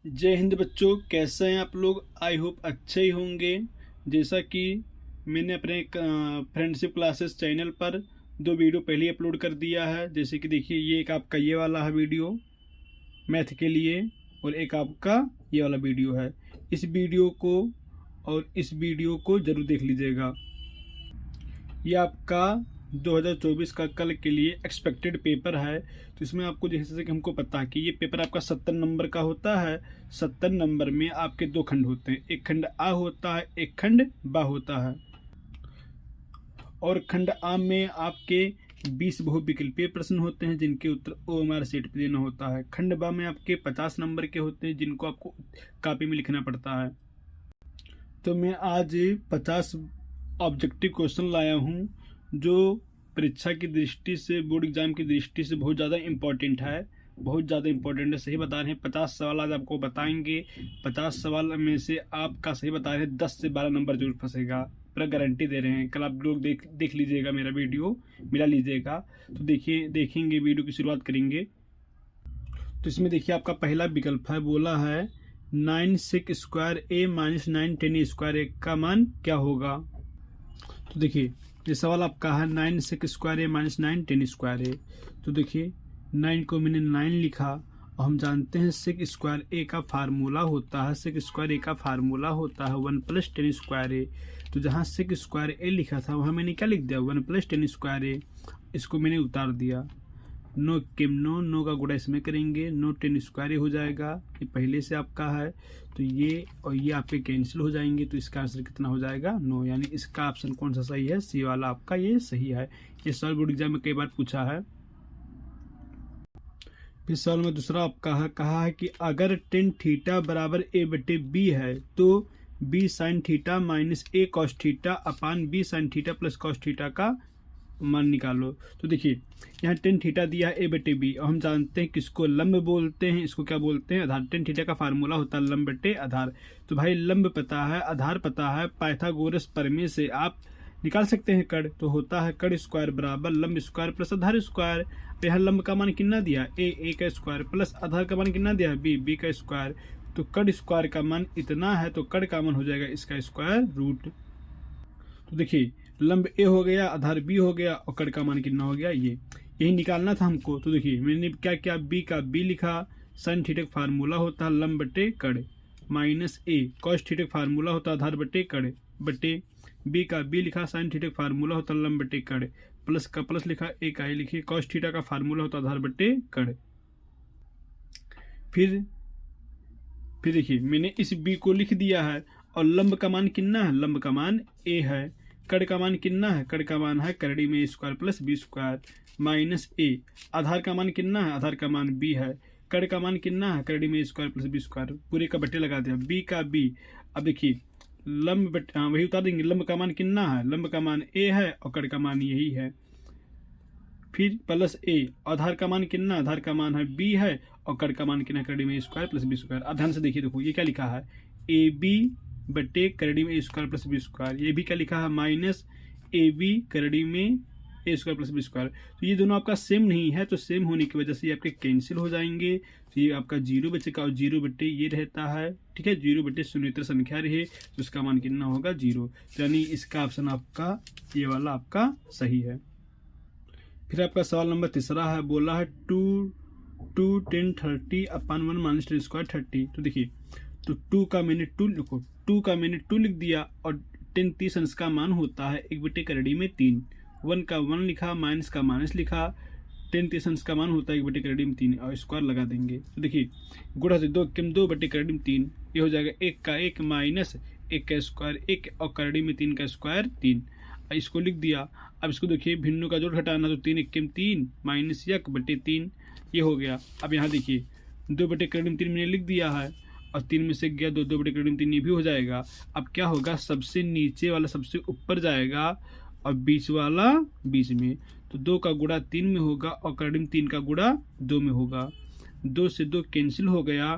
जय हिंद बच्चों, कैसे हैं आप लोग। आई होप अच्छे ही होंगे। जैसा कि मैंने अपने फ्रेंडशिप क्लासेस चैनल पर 2 वीडियो पहले अपलोड कर दिया है। जैसे कि देखिए, ये एक आपका ये वाला है वीडियो मैथ के लिए, और एक आपका ये वाला वीडियो है। इस वीडियो को और इस वीडियो को ज़रूर देख लीजिएगा। ये आपका 2024 का कल के लिए एक्सपेक्टेड पेपर है। तो इसमें आपको जैसे कि हमको पता है कि ये पेपर आपका 70 नंबर का होता है। 70 नंबर में आपके 2 खंड होते हैं, एक खंड आ होता है, एक खंड बा होता है। और खंड आ में आपके 20 बहुविकल्पीय प्रश्न होते हैं जिनके उत्तर OMR शीट पर देना होता है। खंड बा में आपके 50 नंबर के होते हैं जिनको आपको कॉपी में लिखना पड़ता है। तो मैं आज 50 ऑब्जेक्टिव क्वेश्चन लाया हूँ जो परीक्षा की दृष्टि से, बोर्ड एग्जाम की दृष्टि से बहुत ज़्यादा इम्पोर्टेंट है। बहुत ज़्यादा इम्पोर्टेंट है, सही बता रहे हैं। 50 सवाल आज आपको बताएंगे। 50 सवाल में से आपका सही बता रहे हैं 10 से 12 नंबर जरूर फंसेगा, पूरा गारंटी दे रहे हैं। कल आप लोग देख लीजिएगा, मेरा वीडियो मिला लीजिएगा। तो देखेंगे, वीडियो की शुरुआत करेंगे। तो इसमें देखिए, आपका पहला विकल्प है, बोला है 9 sec स्क्वायर ए माइनस 9 10 स्क्वायर ए का मान क्या होगा। तो देखिए, ये सवाल आपका है 9 sec स्क्वायर ए माइनस 9 10 स्क्वायर ए। तो देखिए, 9 को मैंने 9 लिखा, और हम जानते हैं सेक स्क्वायर ए का फार्मूला होता है, सेक स्क्वायर ए का फार्मूला होता है 1 + 10 स्क्वायर ए। तो जहाँ सेक स्क्वायर ए लिखा था वहाँ मैंने क्या लिख दिया, 1 + 10 स्क्वायर ए। इसको मैंने उतार दिया। नो किम नो का गुणा इसमें करेंगे, नो 10 स्क्वायर हो जाएगा, ये पहले से आपका है। तो ये और ये आपके कैंसिल हो जाएंगे। तो इसका आंसर कितना हो जाएगा, 9। यानी इसका ऑप्शन कौन सा सही है, सी वाला आपका ये सही है। ये सवाल बोर्ड एग्जाम में कई बार पूछा है। फिर सवाल में दूसरा आपका है, कहा है कि अगर tan थीटा बराबर a/b है तो b sin theta minus a cos theta upon b sin theta plus cos theta का मान निकालो। तो देखिए, यहाँ tan थीटा दिया है a/b, और हम जानते हैं किसको लंब बोलते हैं, इसको क्या बोलते हैं, आधार। tan थीटा का फार्मूला होता है लंब बटे आधार। तो भाई लंब पता है, आधार पता है, पाइथागोरस प्रमेय से आप निकाल सकते हैं कड़। तो होता है कड़ स्क्वायर बराबर लंब स्क्वायर प्लस आधार स्क्वायर। यहाँ लंब का मान कितना दिया, ए का स्क्वायर, प्लस आधार का मान कितना दिया, बी का स्क्वायर। तो कड़ स्क्वायर का मान इतना है, तो कड़ का मान हो जाएगा इसका स्क्वायर रूट। तो देखिए, लंब ए हो गया, आधार बी हो गया, और कड़ का मान कितना हो गया, ये यही निकालना था हमको। तो देखिए, मैंने क्या किया, बी का बी लिखा, साइन थीटा का फार्मूला होता है लंब बटे कड़, माइनस ए कॉस थीटा का फार्मूला होता है आधार बटे कड़, बटे बी का बी लिखा, साइन थीटा का फार्मूला होता है लंब बटे कड़, प्लस का प्लस लिखा, ए का ए लिखिए, कॉस थीटा का फार्मूला होता है आधार बटे कड़। फिर देखिए, मैंने इस बी को लिख दिया है, और लंब का मान कितना है, लंब का मान ए है, कड़ का मान कितना है, कड़ का मान है करड़ी में square plus B square minus A. आधार का मान कितना है, आधार का मान बी है, कड़ का मान कितना है, करड़ी में स्क्वायर प्लस बी स्क्वायर, पूरे का बट्टे लगा दिया, बी का बी। अब देखिए, लंब बट हाँ वही उतार देंगे, लंब का मान कितना है, लंब का मान ए है, और कड़ का मान यही है। फिर प्लस ए, आधार का मान कितना, आधार का मान है बी है, और कड़ का मान कितना, करड़ी में स्क्वायर प्लस बी स्क्वायर। अब ध्यान से देखिए, देखो ये क्या लिखा है, ए बी बटे करड़ी में स्क्वायर प्लस बी स्क्वायर। ये भी क्या लिखा है, माइनस ए बी करड़ी में ए स्क्वायर प्लस बी स्क्वायर। तो ये दोनों आपका सेम नहीं है, तो सेम होने की वजह से ये आपके कैंसिल हो जाएंगे। तो ये आपका 0 बचेगा, और 0 बटे ये रहता है, ठीक है, 0 बटे शून्यतर संख्या रहे, तो उसका मान कितना होगा, 0। यानी इसका ऑप्शन आपका ये वाला आपका सही है। फिर आपका सवाल नंबर तीसरा है, बोला है 2 10 30 अपान 1 माइनस 10 स्क्वायर 30। तो देखिए, तो 2 का मैंने 2 लिखो, 2 का मैंने 2 लिख दिया, और 10 30 अंश का मान होता है 1 बटे करड़ी में 3। 1 का 1 लिखा, माइनस का माइनस लिखा, 10 30 अंश का मान होता है 1 बटे करड़ी में 3, और स्क्वायर लगा देंगे। तो देखिए, गुणा से 2 बटे करड़ी में 3, ये हो जाएगा 1 का 1 माइनस 1 का स्क्वायर 1, और करड़ी में 3 का स्क्वायर 3। इसको लिख दिया। अब इसको देखिए, भिन्नों का जोड़ हटाना, तो 3 1 3 माइनस 1 बटे 3, ये हो गया। अब यहाँ देखिए, 2 बटे करड़ी में 3 मैंने लिख दिया है, और 3 में से गया 2 बटे करड़ी में 3, ये भी हो जाएगा। अब क्या होगा, सबसे नीचे वाला सबसे ऊपर जाएगा, और बीच वाला बीच में। तो 2 का गुणा 3 में होगा, और करड़ी में 3 का गुणा 2 में होगा। 2 से 2 कैंसिल हो गया।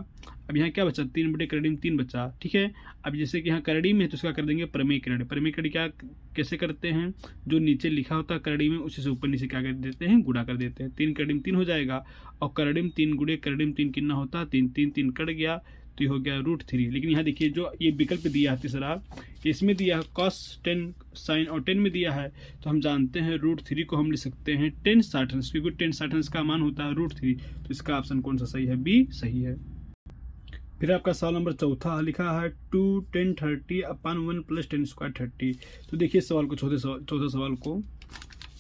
अब यहाँ क्या बचा, 3 बटे करड़ी में 3 बचा, ठीक है। अब जैसे कि यहाँ करड़ी में है, तो उसका कर देंगे प्रमेयकरण। प्रमेयकरण क्या कैसे करते हैं, जो नीचे लिखा होता है करड़ी में, उसी से ऊपर नीचे क्या कर देते हैं, गुणा कर देते हैं। 3 करड़ी में 3 हो जाएगा, और करड़ी में 3 गुणे करड़ी में 3 कितना होता है, 3 3 3 कट गया, तो ये हो गया √3। लेकिन यहाँ देखिए जो ये विकल्प दिया है तीसरा, इसमें दिया है cos 10 sin और 10 में दिया है, तो हम जानते हैं √3 को हम लिख सकते हैं 10 60, क्योंकि 10 60 का मान होता है √3। तो इसका ऑप्शन कौन सा सही है? बी सही है। फिर आपका सवाल नंबर चौथा लिखा है 2 10 30 अपॉन 1 + 10 स्क्वायर 30। तो देखिए सवाल को, चौथे सवाल को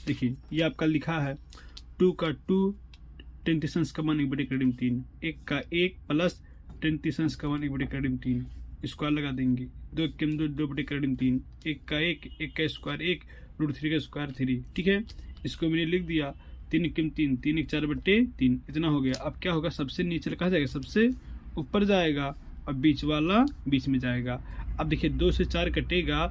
देखिए, ये आपका लिखा है 2 का 2 10 तीसरा का मान 1/3, 1 का 1 प्लस 10 तीसरा का मान 1/3, स्क्वायर लगा देंगे, 2 के 2 2/3, 1 का 1 1 का स्क्वायर 1 √3 का स्क्वायर 3। ठीक है, इसको मैंने लिख दिया 3 के 3 3 1 4/3, इतना हो गया। अब क्या होगा, सबसे नीचे कहा जाएगा, सबसे ऊपर जाएगा और बीच वाला बीच में जाएगा। अब देखिए 2 से 4 कटेगा,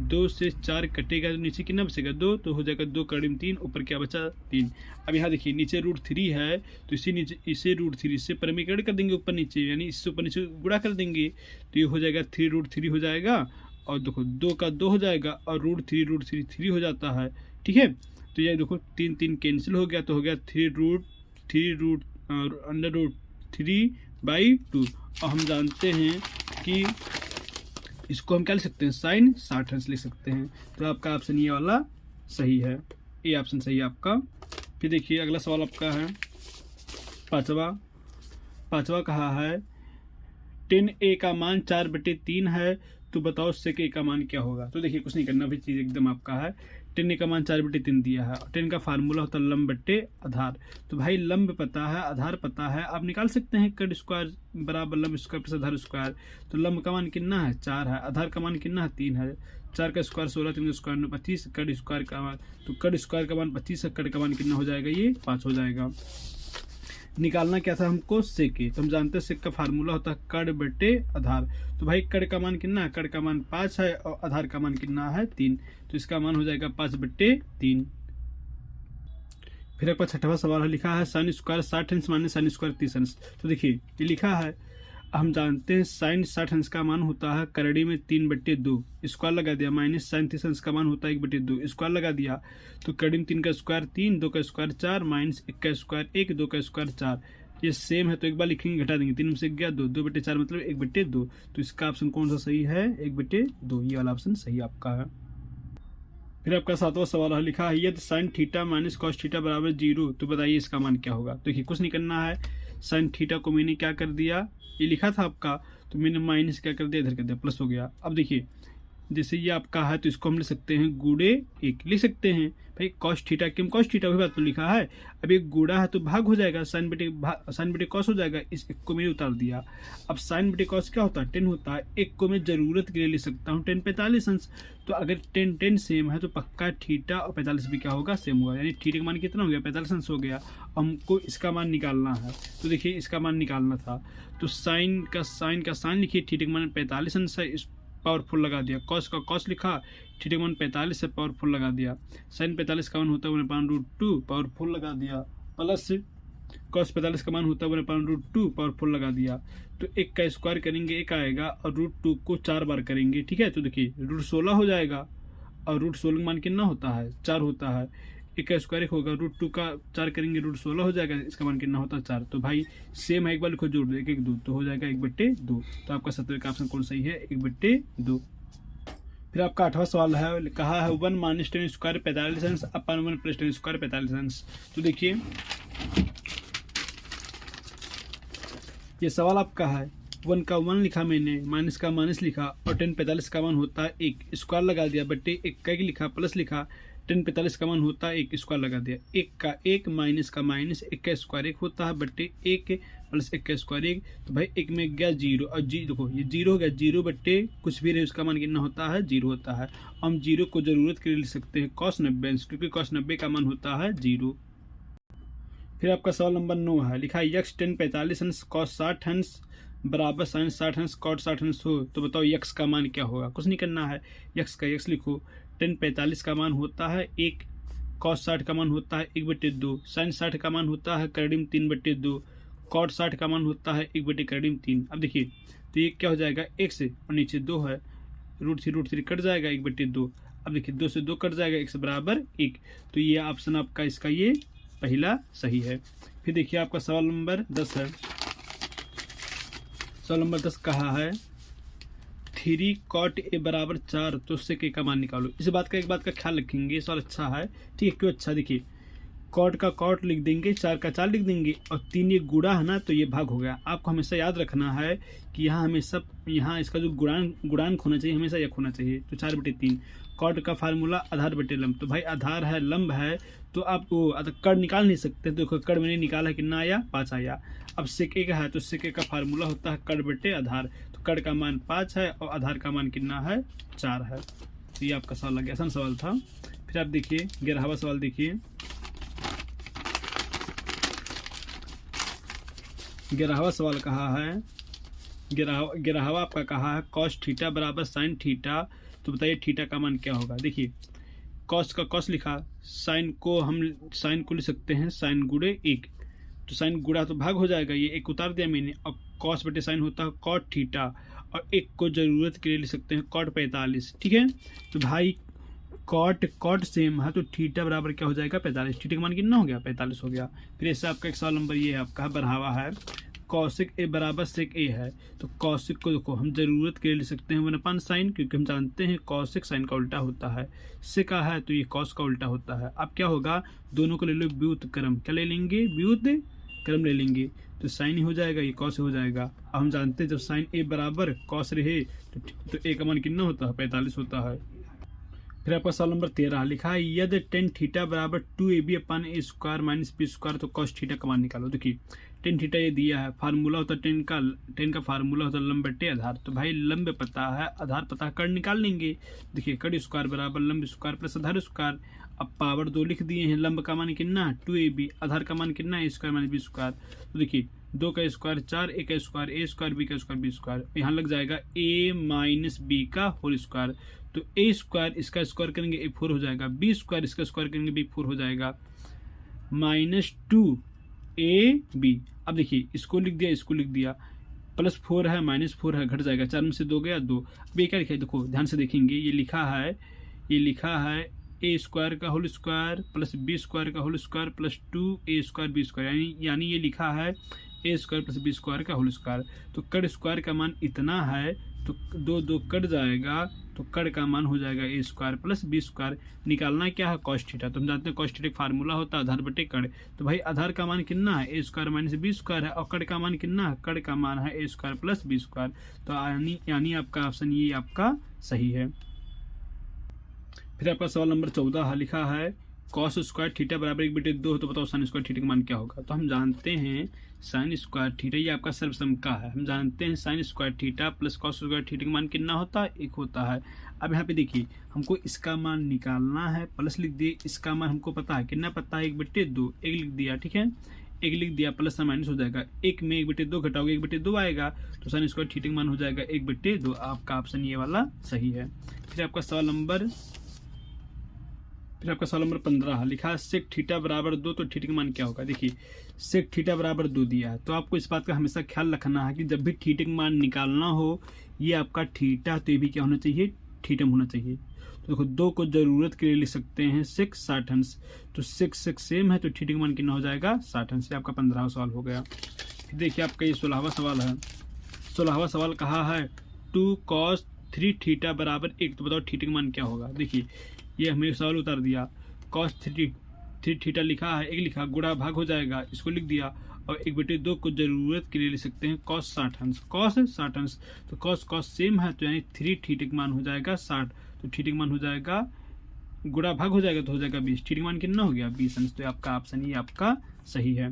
2 से 4 कटेगा तो नीचे कितना बचेगा? 2, तो हो जाएगा 2 × 3, ऊपर क्या बचा? 3। अब यहाँ देखिए नीचे √3 है, तो इसे √3 से परमीकरण कर देंगे ऊपर नीचे, यानी इससे ऊपर नीचे गुणा कर देंगे, तो ये हो जाएगा 3√3 हो जाएगा, और देखो 2 का 2 हो जाएगा, और √3 3 हो जाता है। ठीक है, तो ये देखो 3 3 कैंसिल हो गया, तो हो गया 3√3/2। और हम जानते हैं कि इसको हम क्या लिख सकते हैं? sin 60 लिख सकते हैं। तो आपका ऑप्शन ये वाला सही है, ये ऑप्शन सही है आपका। फिर देखिए अगला सवाल आपका है पांचवा कहा है 10a का मान 4/3 है, तो बताओ sec a का मान क्या होगा? तो देखिए कुछ नहीं करना, भी चीज़ एकदम आपका है। 10a का मान 4/3 दिया है, और 10 का फार्मूला होता है लंब बट्टे आधार। तो भाई लंब पता है, आधार पता है, आप निकाल सकते हैं कट स्क्वायर बराबर लंब स्क्वायर प्लस आधार स्क्वायर। तो लंब का मान कितना है? 4 है, आधार का मान कितना है? 3 है। 4 का स्क्वायर 16, 3 का स्क्वायर 9 25, कट स्क्वायर का मान, तो कट स्क्वायर का मान 25 है, कट का मान कितना हो जाएगा? ये 5 हो जाएगा। निकालना क्या था हमको? सेक। तो हम जानते हैं सेक का फार्मूला होता है कड़ बटे आधार। तो भाई कड़ का मान कितना है? कड़ का मान 5 है, और आधार का मान कितना है? 3। तो इसका मान हो जाएगा 5/3। फिर आपका छठवां सवाल है, लिखा है sin square 60 minus sin square 30। तो देखिए ये लिखा है, हम जानते हैं sin 60 का मान होता है करड़ी में 3/2, स्क्वायर लगा दिया, माइनस sin 30 का मान होता है 1/2, स्क्वायर लगा दिया, तो करड़ी में 3 का स्क्वायर 3, 2 का स्क्वायर 4, माइनस 1 का स्क्वायर 1, 2 का स्क्वायर 4। ये सेम है तो एक बार लिखेंगे, घटा देंगे, 3 में से गया 2, 2/4 मतलब 1/2। तो इसका ऑप्शन कौन सा सही है? 1/2, ये वाला ऑप्शन सही आपका है। फिर आपका सातवां सवाल है, लिखा है यदि sin theta minus cos theta बराबर 0, तो बताइए इसका मान क्या होगा? देखिए कुछ नहीं करना है, sin थीटा को मैंने क्या कर दिया, ये लिखा था आपका, तो मैंने माइनस क्या कर दिया, इधर कर दिया, प्लस हो गया। अब देखिए जैसे ये आपका है, तो इसको हम लिख सकते हैं गुड़े 1 लिख सकते हैं। भाई cos थीटा क्यों cos थीटा, वही बात तो लिखा है। अब एक गुड़ा है तो भाग हो जाएगा, sin बटे cos हो जाएगा, इस एक को मैंने उतार दिया। अब sin बटे cos क्या होता है? 10 होता है, एक को मैं जरूरत के लिए लिख सकता हूँ 10 45 अंश। तो अगर 10 सेम है तो पक्का थीटा और 45 भी क्या होगा? सेम होगा, यानी थीटा का मान कितना हो गया? 45 अंश हो गया। हमको इसका मान निकालना है, तो देखिए इसका मान निकालना था, तो साइन का साइन लिखिए, थीटा का मान 45 अंश है, पावरफुल लगा दिया, कॉस का कॉस लिखा, थीटा का मान 45 है, पावरफुल लगा दिया, साइन 45 का मान होता है 1/√2, पावरफुल लगा दिया, प्लस कॉस 45 का मान होता है 1/√2, पावरफुल लगा दिया। तो 1 का स्क्वायर करेंगे 1 आएगा, और √2 को 4 बार करेंगे, ठीक है। तो देखिए √16 हो जाएगा, और √16 का मान कितना होता है? 4 होता है। 1 का स्क्वायर 1 होगा, √2 का 4 करेंगे √16 हो जाएगा, इसका मान कितना होता है? 4। तो भाई सेम है, एक बार लिखो जोड़ दो, 1 1 2, तो हो जाएगा 1/2। तो आपका 17 का ऑप्शन कौन सही है? 1/2। फिर आपका 8वां सवाल है, कहा है 1 - 10 स्क्वायर 45 अंश अपन 1 + 10 स्क्वायर 45 अंश। तो देखिए ये सवाल आपका है, 1 का 1 लिखा मैंने, माइनस का माइनस लिखा, और 10 45 का मान होता है 1, स्क्वायर लगा दिया, बट्टे 1 का 1 लिखा, प्लस लिखा, 10 45 का मान होता है 1, स्क्वायर लगा दिया, 1 का 1 माइनस का माइनस, 1 का स्क्वायर 1 होता है, बट्टे 1 प्लस 1 का स्क्वायर 1। तो भाई 1 में गया 0, और देखो ये 0 हो गया, 0 बट्टे कुछ भी रहे उसका मान कितना होता है? 0 होता है। हम 0 को जरूरत के लिए लिख सकते हैं cos 90 अंश, क्योंकि cos 90 का मान होता है 0। फिर आपका सवाल नंबर 9 है, लिखा है यक्स 10 45 अंश cos 60 अंश बराबर sin 60 अंश cot 60 अंश हो, तो बताओ यक्स का मान क्या होगा? कुछ नहीं करना है, यक्स का यक्स लिखो, 10 45 का मान होता है 1, cos 60 का मान होता है 1/2, sin 60 का मान होता है करड़ीम 3/2, cot 60 का मान होता है 1/3। अब देखिए तो ये क्या हो जाएगा? 1 से, और नीचे 2 है, √3 कट जाएगा 1/2। अब देखिए 2 से 2 कट जाएगा, x बराबर 1। तो ये ऑप्शन आपका इसका ये पहला सही है। फिर देखिए आपका सवाल नंबर 10 है, सवाल नंबर 10 कहा है 3 cot a बराबर 4, तो सेक ए का मान निकालो। इस बात का एक बात का ख्याल रखेंगे, सवाल अच्छा है, ठीक है। क्यों अच्छा? देखिए कॉट का कॉट लिख देंगे, 4 का 4 लिख देंगे, और 3 ये गुणा है ना, तो ये भाग हो गया। आपको हमेशा याद रखना है कि यहाँ हमेशा इसका जो गुणांक होना चाहिए हमेशा 1 होना चाहिए। तो 4/3 कॉट का फार्मूला आधार बटे लंब, तो भाई आधार है लंब है तो आप कड़ निकाल नहीं सकते। तो देखो कड़ मैंने निकाला, कितना आया? 5 आया। अब सेक ए का है तो सेक ए का फार्मूला होता है कड़ बटे आधार, तो कड़ का मान 5 है और आधार का मान कितना है? 4 है। तो ये आपका सवाल लग गया, आसान सवाल था। फिर आप देखिए 11वां सवाल देखिए, 11वां सवाल कहा है 11वां आपका कहा है कॉस थीटा बराबर साइन थीटा, तो बताइए थीटा का मान क्या होगा। देखिए कॉस का कॉस लिखा, साइन को लिख सकते हैं साइन गुणे 1, तो साइन गुणा तो भाग हो जाएगा, ये 1 उतार दिया मैंने। और कॉस बटे साइन होता है कॉट थीटा, और 1 को जरूरत के लिए लिख सकते हैं कॉट 45, ठीक है। तो भाई कॉट सेम है तो थीटा बराबर क्या हो जाएगा? 45। थीटा का मान कितना हो गया? 45 हो गया। फिर ऐसे आपका एक सवाल नंबर ये है आपका बढ़ावा है कॉसिक ए बराबर सेक ए है, तो कॉसिक को देखो हम जरूरत के लिए लिख सकते हैं 1/sin, क्योंकि हम जानते हैं कॉसिक साइन का उल्टा होता है। सेक है तो ये कॉस का उल्टा होता है। अब क्या होगा? दोनों को ले लो व्युत्क्रम, क्या ले लेंगे? व्युत्क्रम ले लेंगे, तो साइन ही हो जाएगा, ये कॉस हो जाएगा। अब हम जानते हैं जब साइन ए बराबर कॉस रहे तो ए का मान कितना होता है? 45 होता है। फिर आपका सवाल नंबर 13 लिखा है यदि tan थीटा बराबर 2ab/a² माइनस b², तो cos थीटा का मान निकालो। देखिए tan थीटा ये दिया है, फार्मूला होता है tan का फार्मूला होता है लंब बटे आधार, तो भाई लंब पता है आधार पता है, कड़ निकाल लेंगे। देखिए कड़ स्क्वायर बराबर लंब स्क्वायर प्लस आधार स्क्वायर। अब पावर 2 लिख दिए हैं, लंब का मान कितना है? 2ab, आधार का मान कितना है? a² minus b²। तो देखिए 2 का स्क्वायर 4, a का स्क्वायर a², b का स्क्वायर b², यहाँ लग जाएगा a माइनस b का होल स्क्वायर। तो a² इसका स्क्वायर करेंगे a4 हो जाएगा, b² इसका स्क्वायर करेंगे b4 हो जाएगा, -2ab। अब देखिए इसको लिख दिया, इसको लिख दिया, +4 है -4 है, घट जाएगा, 4 में से 2 गया 2। अब ये क्या लिखा है? देखो ध्यान से देखेंगे, ये लिखा है a² का होल स्क्वायर प्लस b² का whole square plus 2a² b², यानी ये लिखा है a² प्लस b² का होल स्क्वायर। तो कड़ स्क्वायर का मान इतना है, तो 2 कट जाएगा, तो कड़ का मान हो जाएगा a² प्लस b²। निकालना क्या है? कॉस थीटा, तो हम जानते हैं कॉस थीटा फार्मूला होता है आधार बटे कड़। तो भाई आधार का मान कितना है? a² माइनस b² है, और कड़ का मान कितना है? कड़ का मान है a² प्लस b²। तो यानी आपका ऑप्शन ये आपका सही है। फिर आपका सवाल नंबर 14 लिखा है कॉस स्क्वायर थीटा बराबर 1/2, तो बताओ साइन स्क्वायर थीटा का मान क्या होगा। तो हम जानते हैं साइन स्क्वायर थीटा ये आपका सर्वसम का है, हम जानते हैं sine square theta plus cos square theta का मान कितना होता है? 1 होता है। अब यहाँ पे देखिए हमको इसका मान निकालना है, प्लस लिख दिए, इसका मान हमको पता है, कितना पता है? 1/2, 1 लिख दिया, ठीक है, 1 लिख दिया, प्लस माइनस हो जाएगा, 1 में 1/2 घटाओगे 1/2 आएगा, तो साइन स्क्वायर थीटा का मान हो जाएगा 1/2। आपका ऑप्शन ये वाला सही है। फिर आपका सवाल नंबर 15 लिखा है सेक थीटा बराबर 2, तो थीटा का मान क्या होगा। देखिए सेक थीटा बराबर 2 दिया है, तो आपको इस बात का हमेशा ख्याल रखना है कि जब भी थीटा का मान निकालना हो, ये आपका थीटा तो ये भी क्या होना चाहिए? थीटा होना चाहिए। तो देखो 2 को जरूरत के लिए लिख सकते हैं 6 60 अंश, तो 6 सेम है, तो थीटा का मान कितना हो जाएगा? 60 अंश। आपका 15वां सवाल हो गया। फिर देखिए आपका ये 16वां सवाल है। 16वां सवाल कहा है 2 cos 3 थीटा बराबर 1, तो बताओ थीटा का मान क्या होगा। देखिए ये हमने सवाल उतार दिया, cos 3 थीटा लिखा है, 1 लिखा, गुणा भाग हो जाएगा, इसको लिख दिया, और 1/2 को जरूरत के लिए लिख सकते हैं cos 60 अंश, cos 60 अंश। तो cos सेम है, तो यानी 3 थीटा का मान हो जाएगा 60, तो थीटा का मान हो जाएगा गुणा भाग हो जाएगा तो हो जाएगा 20, थीटा का मान कितना हो गया? 20 अंश। तो आपका ऑप्शन ये आपका सही है।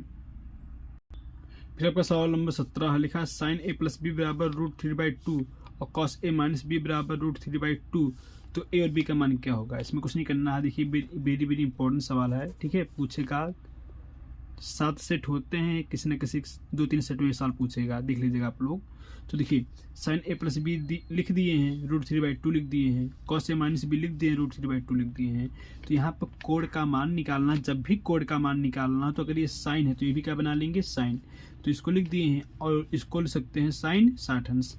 फिर आपका सवाल नंबर 17 लिखा sin a प्लस b बराबर √3/2 और cos a माइनस b बराबर √3/2, तो ए और बी का मान क्या होगा। इसमें कुछ नहीं करना है। देखिए वेरी वेरी इंपॉर्टेंट सवाल है, ठीक है, पूछेगा 7 सेट होते हैं, किसी न किसी 2-3 सेट में ये सवाल पूछेगा, देख लीजिएगा आप लोग। तो देखिए साइन a प्लस बी लिख दिए हैं, √3/2 लिख दिए हैं, cos a माइनस बी लिख दिए हैं, √3/2 लिख दिए हैं। तो यहाँ पर कोड का मान निकालना, जब भी कोड का मान निकालना, तो अगर ये साइन है तो ये भी क्या बना लेंगे? साइन। तो इसको लिख दिए हैं, और इसको लिख सकते हैं साइन 60 अंश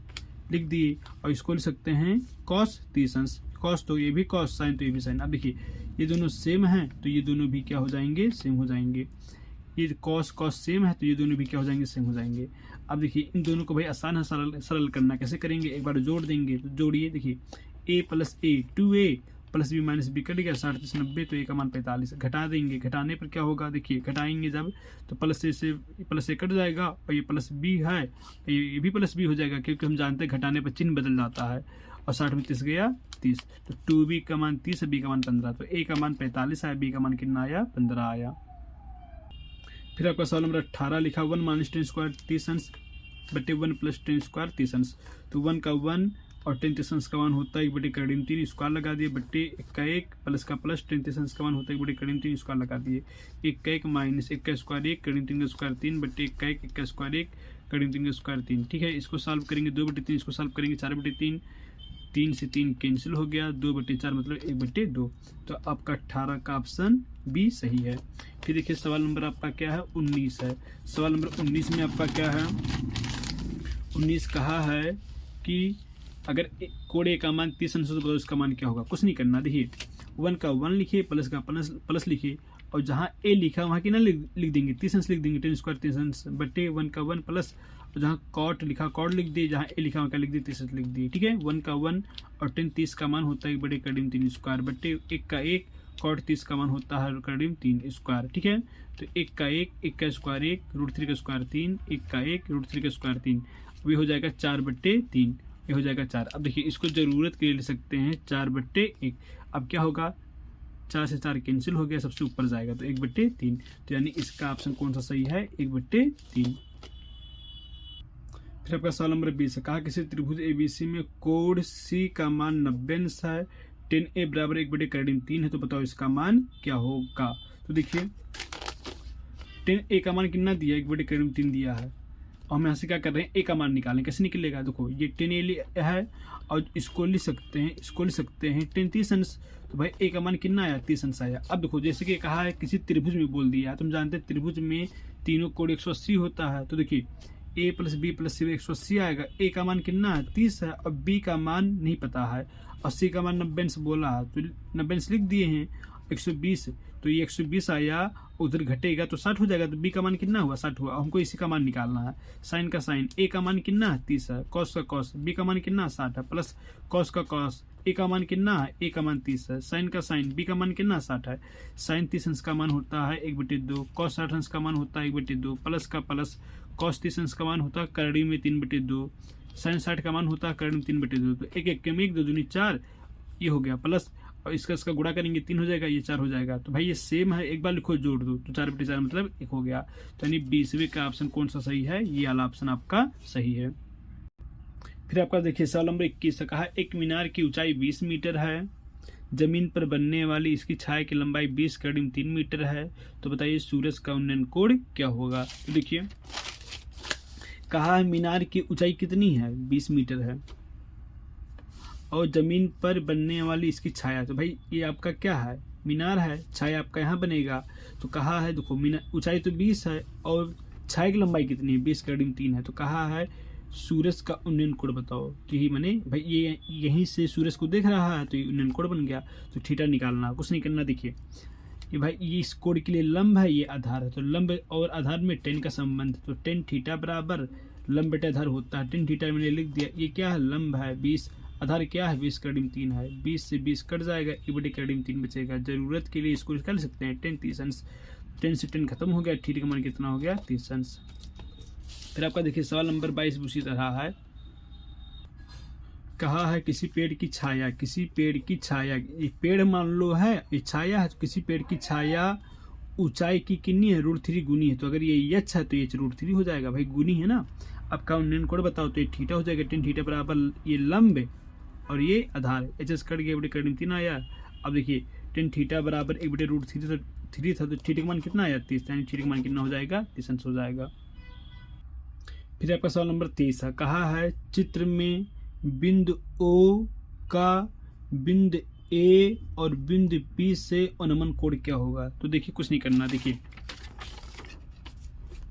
लिख दिए, और इसको लिख सकते हैं cos 30 अंश। कॉस तो ये भी कॉस, साइन तो ये भी साइन। अब देखिए ये दोनों सेम हैं, तो ये दोनों भी क्या हो जाएंगे? सेम हो जाएंगे। ये कॉस कॉस सेम है तो ये दोनों भी क्या हो जाएंगे, सेम हो जाएंगे। अब देखिए इन दोनों को भाई आसान है सरल करना, कैसे करेंगे, एक बार जोड़ देंगे तो जोड़िए, देखिए a plus a 2a plus b minus b cut गया 60 90, तो a का मान 45, घटा देंगे, घटाने पर क्या होगा, देखिए घटाएंगे जब तो प्लस से प्लस ए कट जाएगा और ये प्लस बी है, ये भी प्लस बी हो जाएगा क्योंकि हम जानते हैं घटाने पर चिन्ह बदल जाता है, और 60 में 30 गया 30, तो 2b का मान 30 है, b का मान 15, तो a का मान 45 आया, b का मान कितना आया, 15 आया। फिर आपका सवाल नंबर 18 लिखा 1 माइनस 10 स्क्वायर 30 अंश बटे 1 प्लस 10 स्क्वायर 30 अंश, तो 1 का 1 और 10 30 अंश का मान होता है 1 बटे करीब 3 स्क्वायर लगा दिए, बट्टे 1 का 1 प्लस का प्लस 10 30 अंश का मान होता है 1 बटे करीब 3 स्क्वायर लगा दिए, 1 का 1 माइनस 1 का स्क्वायर 1 करीब 3 का स्क्वायर 3 बट्टे 1 का 1 का स्क्वायर 1 करीब 3 का स्क्वायर 3। ठीक है, इसको सॉल्व करेंगे 2 बटे 3, इसको सॉल्व करेंगे 4 बटे 3, 3 से 3 कैंसिल हो गया, 2 बटे 4 मतलब 1 बटे 2, तो आपका 18 का ऑप्शन बी सही है। फिर देखिए सवाल नंबर आपका क्या है, 19 है। सवाल नंबर 19 में आपका क्या है, 19 कहा है कि अगर कोड ए का मान 30 अंश हो तो उसका मान क्या होगा, कुछ नहीं करना, देखिए 1 का 1 लिखिए, प्लस का प्लस लिखिए, और जहाँ ए लिखा वहाँ की ना लिख देंगे, 30 अंश लिख देंगे, 10 स्क्वायर 30 अंश बटे 1 का 1 प्लस, और जहाँ कॉट लिखा कॉट लिख दिए, जहाँ ए लिखा वहाँ का लिख दिए 30 अंश लिख दिए। ठीक है, 1 का 1 और 10 30 का मान होता है 1 बटे करीब 3 स्क्वायर बटे 1 का 1 कॉट 30 का मान होता है करीब 3 स्क्वायर। ठीक है, तो 1 का 1 का स्क्वायर 1 √3 का स्क्वायर 3 1 का 1 √3 का स्क्वायर 3, अभी हो जाएगा 4 बटे 3, ये हो जाएगा 4। अब देखिए इसको ज़रूरत के लिए ले सकते हैं 4 बटे 1, अब क्या होगा 4 से 4 कैंसिल हो गया, सबसे ऊपर जाएगा तो 1 बटे 3, तो यानी इसका ऑप्शन कौन सा सही है, 1 बटे 3। फिर आपका सवाल नंबर 20 है, कहा किसी त्रिभुज ABC में कोण C का मान 90 अंश है, 10a बराबर 1 बटे करीब 3 है, तो बताओ इसका मान क्या होगा। तो देखिए 10a का मान कितना दिया, 1 बटे करीब 3 दिया है, और हम यहाँ से क्या कर रहे हैं, ए का मान निकालें, कैसे निकलेगा, देखो ये 10a है और इसको लिख सकते हैं 10 30 अंश, तो भाई ए का मान कितना आया, 30 अंश आया। अब देखो जैसे कि कहा है किसी त्रिभुज में बोल दिया, तुम जानते हैं त्रिभुज में तीनों कोण 180 होता है, तो देखिए a प्लस बी प्लस सी 180 आएगा, ए का मान कितना है 30 है, और बी का मान नहीं पता है, और सी का मान 90 अंश बोला है, तो 90 अंश लिख दिए हैं, 120 तो ये 120 आया, उधर घटेगा तो 60 हो जाएगा, तो बी का मान कितना हुआ 60 हुआ, हमको इसी का मान निकालना है। साइन का साइन, ए का मान कितना है 30 है, कॉस का कॉस, बी का मान कितना 60 है, प्लस कॉस का कॉस, ए का मान कितना है, ए का मान 30 है, साइन का साइन, बी का मान कितना 60 है, साइन 30 अंश का मान होता है 1 बटे 2, कॉस 60 अंश का मान होता है 1 बटे 2, प्लस का प्लस कॉस 30 अंश का मान होता है करड़ी में 3 बटे 2, साइन 60 का मान होता है करड़ी में 3 बटे 2, तो एक एक के में 1 2 दूनी 4, ये हो गया प्लस, और इसका गुणा करेंगे 3 हो जाएगा, ये 4 हो जाएगा, तो भाई ये सेम है, एक बार लिखो जोड़ दो, तो 4 बटे 4 मतलब 1 हो गया, तो यानी 20वें का ऑप्शन कौन सा सही है, ये वाला ऑप्शन आपका सही है। फिर आपका देखिए सवाल नंबर 21 कहा एक मीनार की ऊंचाई 20 मीटर है, जमीन पर बनने वाली इसकी छाया की लंबाई 20 करीब 3 मीटर है, तो बताइए सूरज का उन्नयन कोण क्या होगा। तो देखिए कहा है मीनार की ऊंचाई कितनी है, 20 मीटर है, और जमीन पर बनने वाली इसकी छाया, तो भाई ये आपका क्या है, मीनार है, छाया आपका यहाँ बनेगा, तो कहा है देखो मीनार ऊंचाई तो 20 है और छाया की लंबाई कितनी है 20 करीब 3 है, तो कहा है सूरज का उन्नयन कोण बताओ, तो यही मैंने भाई ये यहीं से सूरज को देख रहा है तो ये उन्नयन कोण बन गया, तो थीटा निकालना, कुछ नहीं करना। देखिए ये भाई ये इस कोण के लिए लंब है, ये आधार है, तो लंब और आधार में 10 का संबंध, तो 10 थीटा बराबर लंब बटे आधार होता है, 10 थीटा मैंने लिख दिया, ये क्या है लंब है 20, आधार क्या है 20 करीब 3 है, 20 से 20 कट जाएगा, 1 बटे करीब 3 बचेगा, जरूरत के लिए इसको निकाल सकते हैं 10 30 अंश, 10 से 10 खत्म हो गया, थीटा का मान कितना हो गया 30 अंश। फिर आपका देखिए सवाल नंबर 22 उसी तरह है, कहा है किसी पेड़ की छाया, एक पेड़ मान लो है, ये छाया है, तो किसी पेड़ की छाया ऊंचाई की कितनी है √3 गुनी है, तो अगर ये एच है तो ये √3 हो जाएगा, भाई गुनी है ना। अब का उन्नयन कोण बताओ, तो ये थीटा हो जाएगा, 10 थीटा बराबर ये लंब और ये आधार, एच एस कट गया, 1 बटे करीब 3 आया। अब देखिए 10 थीटा बराबर 1 बटे √3 था, तो थीटा का मान कितना आया 30, यानी थीटा का मान कितना हो जाएगा 30 अंश हो जाएगा। फिर आपका सवाल नंबर 23 है, कहा है चित्र में बिंदु O का बिंदु A और बिंदु P से अनुमान कोण क्या होगा। तो देखिए कुछ नहीं करना, देखिए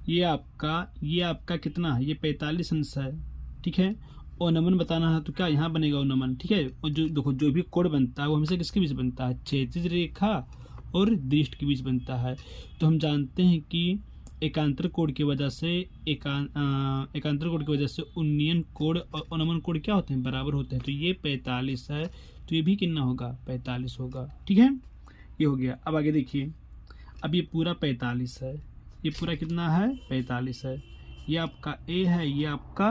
ये आपका कितना है, ये 45 अंश है, ठीक है, और नमन बताना है तो क्या यहाँ बनेगा नमन, ठीक है। और जो देखो जो भी कोण बनता है वो हमेशा किसके बीच बनता है, क्षैतिज रेखा और दृष्टि के बीच बनता है। तो हम जानते हैं कि एकांतर कोण की वजह से एकांतर कोण की वजह से उन्नयन कोण और अनमन कोण क्या होते हैं, बराबर होते हैं। तो ये 45 है, तो ये भी कितना होगा, 45 होगा। ठीक है, ये हो गया। अब आगे देखिए, अब ये पूरा 45 है, ये पूरा कितना है, 45 है। ये आपका ए है, ये आपका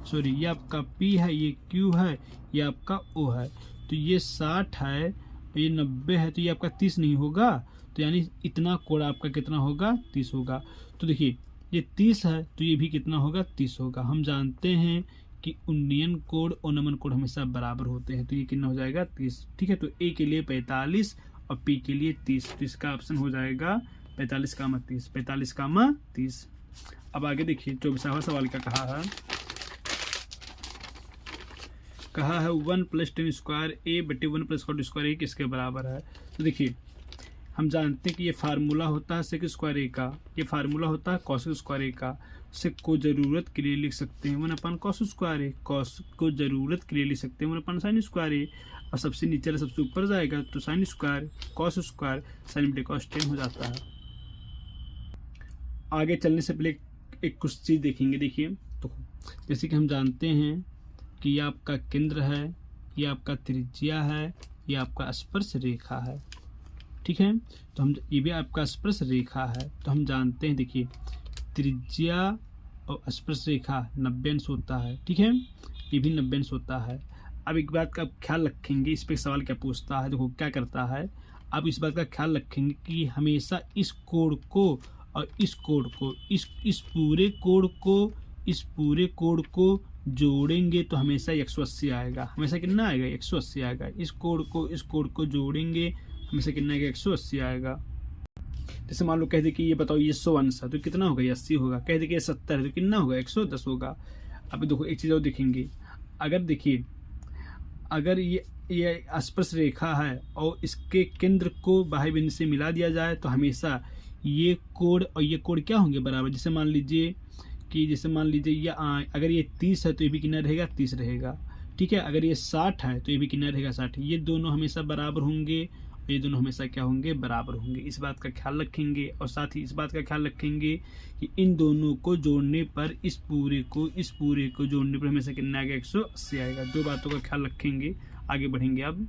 सॉरी ये आपका पी है, ये क्यू है, ये आपका ओ है। तो ये 60 है, ये 90 है, तो ये आपका 30 नहीं होगा। तो यानी इतना कोण आपका कितना होगा, 30 होगा। तो देखिए ये 30 है, तो ये भी कितना होगा, 30 होगा। हम जानते हैं कि उन्नयन कोण और नमन कोण हमेशा बराबर होते हैं। तो ये कितना हो जाएगा, 30। ठीक है, तो ए के लिए 45 और पी के लिए 30। तो इसका ऑप्शन हो जाएगा 45 का 30, 45 का 30। अब आगे देखिए 24वां सवाल क्या कहा है 1 + 10 स्क्वायर ए बटे 1 + cot स्क्वायर ए किसके बराबर है। तो देखिए हम जानते हैं कि ये फार्मूला होता है सेक स्क्वायर ए का, ये फार्मूला होता है कॉस स्क्वायर ए का। सेक को ज़रूरत के लिए लिख सकते हैं 1 cos स्क्वायर ए, कॉस को ज़रूरत के लिए लिख सकते हैं 1 sin स्क्वायर ए, और सबसे नीचे वाला सबसे ऊपर जाएगा तो sin square cos square sin बटे cos tan हो जाता है। आगे चलने से पहले एक कुछ चीज़ देखेंगे। देखिए तो जैसे कि हम जानते हैं कि ये आपका केंद्र है, ये आपका त्रिज्या है, ये आपका स्पर्श रेखा है। ठीक है, तो हम ये भी आपका स्पर्श रेखा है। तो हम जानते हैं, देखिए त्रिज्या और स्पर्श रेखा 90 अंश होता है। ठीक है, ये भी 90 अंश होता है। अब एक बात का ख्याल रखेंगे, इस पर सवाल क्या पूछता है, देखो क्या करता है। अब इस बात का ख्याल रखेंगे कि हमेशा इस कोण को और इस कोण को इस पूरे कोण को जोड़ेंगे तो हमेशा 180 आएगा। हमेशा कितना आएगा, 180 आएगा। इस कोण को जोड़ेंगे हमेशा कितना आएगा, 180 आएगा। जैसे मान लो कह दे कि ये बताओ ये 100 अंश है तो कितना होगा, 80 होगा। कह दे कि ये 70 है तो कितना होगा, 110 होगा। अब देखो एक चीज़ और देखेंगे, अगर देखिए अगर ये स्पर्श रेखा है और इसके केंद्र को बाह्य बिंदु से मिला दिया जाए तो हमेशा ये कोण और ये कोण क्या होंगे, बराबर। जैसे मान लीजिए ये अगर ये 30 है तो ये भी कितना रहेगा, 30 रहेगा। ठीक है, अगर ये 60 है तो ये भी कितना रहेगा, 60। ये दोनों हमेशा बराबर होंगे, ये दोनों हमेशा क्या होंगे, बराबर होंगे। इस बात का ख्याल रखेंगे और साथ ही इस बात का ख्याल रखेंगे कि इन दोनों को जोड़ने पर इस पूरे को जोड़ने पर हमेशा कितना आएगा, 180 आएगा। दो बातों का ख्याल रखेंगे, आगे बढ़ेंगे। अब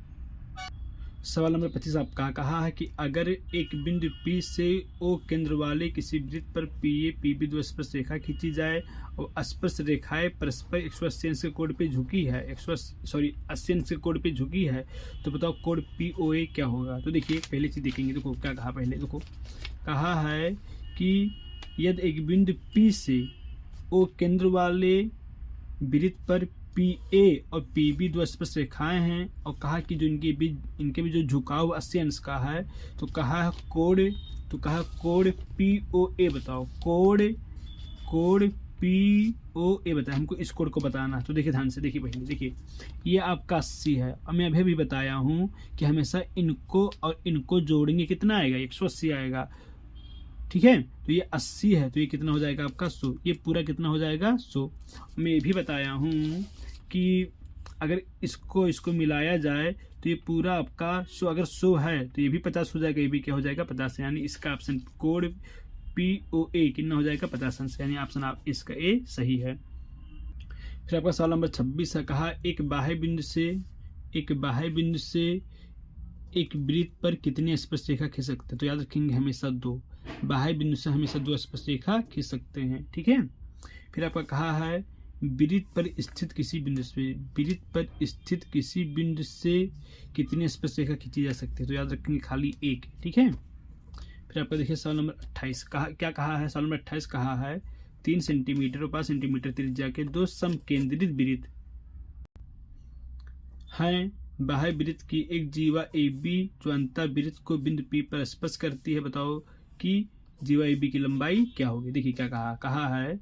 सवाल नंबर 25 आपका कहा है कि अगर एक बिंदु P से O केंद्र वाले किसी वृत्त पर PA PB दो स्पर्श रेखा खींची जाए और स्पर्श रेखाएं परस्पर 180 अंश के कोण पे झुकी है, 80 अंश के कोण पे झुकी है, तो बताओ कोण POA क्या होगा। तो देखिए पहले चीज देखेंगे, देखो क्या कहा, पहले देखो कहा है कि यदि एक बिंदु P से O केंद्र वाले वृत्त पर PA और PB दो स्पर्श रेखाएं हैं और कहा कि जो इनके भी जो झुकाव 80 अंश का है, तो कहा है कोण POA बताओ, कोण POA बताया, हमको इस कोण को बताना है। तो देखिए ध्यान से देखिए, पहले देखिए ये आपका 80 है और मैं अभी भी बताया हूँ कि हमेशा इनको और इनको जोड़ेंगे कितना आएगा, 180 आएगा। ठीक है, तो ये 80 है तो ये कितना हो जाएगा आपका 100, ये पूरा कितना हो जाएगा 100। मैं ये भी बताया हूँ कि अगर इसको मिलाया जाए तो ये पूरा आपका 100, अगर 100 है तो ये भी 50 हो जाएगा, ये भी क्या हो जाएगा 50। यानी इसका ऑप्शन कोण POA कितना हो जाएगा, 50 अंश। यानी ऑप्शन आप इसका ए सही है। फिर आपका सवाल नंबर 26 है, कहा एक बाह्य बिंदु से एक वृत्त पर कितनी स्पर्श रेखा खींच सकते हैं। तो याद रखेंगे हमेशा 2, बाह्य बिंदु से हमेशा 2 स्पर्श रेखा खींच सकते हैं। ठीक है, फिर आपका कहा है वृत्त पर स्थित किसी बिंदु से कितनी स्पर्श रेखा खींची जा सकती है। तो याद रखेंगे खाली एक। ठीक है, फिर आपका देखिए सवाल नंबर 28 क्या कहा है। सवाल नंबर 28 कहा है 3 सेंटीमीटर और 5 सेंटीमीटर त्रिज्या के दो समकेंद्रित वृत्त हैं। बाह्य वृत्त की एक जीवा AB जो अंतर वृत्त को बिंदु P पर स्पर्श करती है। बताओ कि जीवा AB की लंबाई क्या होगी। देखिए क्या कहा है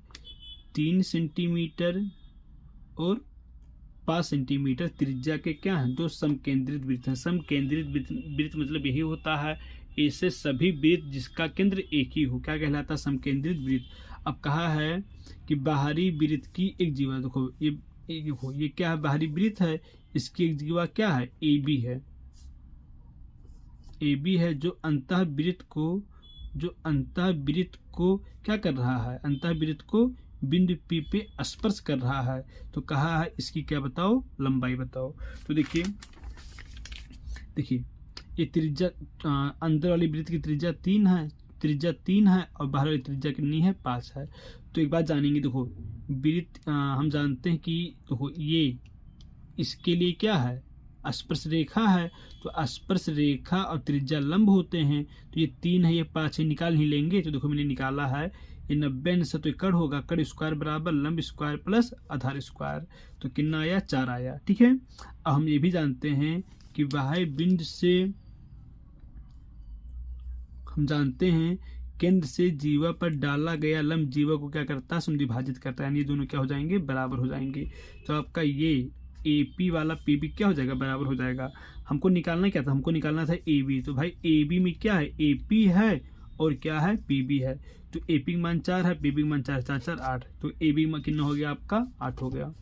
3 सेंटीमीटर और 5 सेंटीमीटर त्रिज्या के क्या हैं, दो समकेंद्रित वृत्त हैं। समकेंद्रित वृत्त मतलब यही होता है ऐसे सभी वृत्त जिसका केंद्र एक ही हो, क्या कहलाता है, समकेंद्रित वृत्त। अब कहा है कि बाहरी वृत्त की एक जीवा, देखो ये क्या है, बाहरी वृत्त है, इसकी एक जीवा क्या है AB है। ए बी है जो अंतःवृत्त को क्या कर रहा है, अंतःवृत्त को बिंदु पी पे स्पर्श कर रहा है। तो कहा है इसकी क्या बताओ, लंबाई बताओ। तो देखिए ये त्रिज्या, अंदर वाली वृत्त की त्रिज्या 3 है और बाहर वाली त्रिज्या कितनी है, 5 है। तो एक बात जानेंगे, देखो वृत्त हम जानते हैं कि देखो ये इसके लिए क्या है, स्पर्श रेखा है। तो स्पर्श रेखा और त्रिज्या लंब होते हैं। तो ये 3 है, ये 5 है, निकाल ही लेंगे। तो देखो मैंने निकाला है, ये 90 अंश, तो ये कड़ होगा, कड़ स्क्वायर बराबर लंब स्क्वायर प्लस आधार स्क्वायर। तो कितना आया, 4 आया। ठीक है, अब हम ये भी जानते हैं कि बाह्य बिंदु से हम जानते हैं केंद्र से जीवा पर डाला गया लंब जीवा को क्या करता है, समद्विभाजित करता है, यानी ये दोनों क्या हो जाएंगे, बराबर हो जाएंगे। तो आपका ये ए पी वाला पी बी क्या हो जाएगा, बराबर हो जाएगा। हमको निकालना क्या था, हमको निकालना था ए बी। तो भाई ए बी में क्या है, ए पी है और क्या है, पी बी है। तो ए पी का मान 4 है, पी बी का मान 4, 4 4 8। तो ए बी में कितना हो गया आपका, 8 हो गया।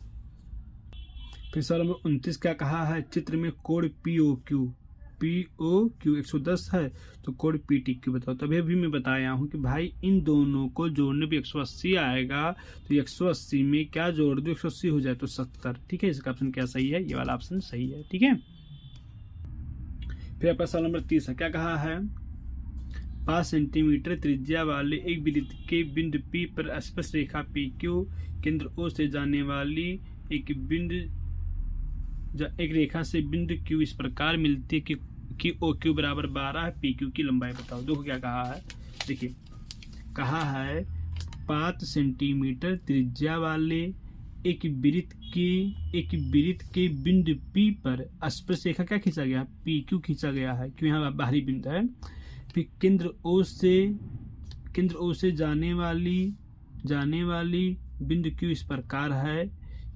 फिर सवाल नंबर 29 क्या कहा है, चित्र में कोण पी ओ क्यू 110 है, तो कोण पी टी क्यू बताओ। तभी अभी मैं बताया हूँ कि भाई इन दोनों को जोड़ने पे 180 आएगा। तो 180 में क्या जोड़ दो, 180 हो जाए तो 70। ठीक है, इसका ऑप्शन क्या सही है, ये वाला ऑप्शन सही है। ठीक है, फिर आपका सवाल नंबर 30 है, क्या कहा है, 5 सेंटीमीटर त्रिज्या वाले एक वृत्त के बिंदु P पर स्पर्श रेखा PQ केंद्र O से जाने वाली एक रेखा से बिंदु Q इस प्रकार मिलती है कि OQ बराबर 12 है, PQ की लंबाई बताओ। देखो क्या कहा है, देखिए कहा है 5 सेंटीमीटर त्रिज्या वाले एक वृत्त के बिंदु P पर स्पर्श रेखा क्या खींचा गया, PQ खींचा गया है, क्यों यहाँ बाहरी बिंदु है। फिर केंद्र O से जाने वाली बिंदु Q इस प्रकार है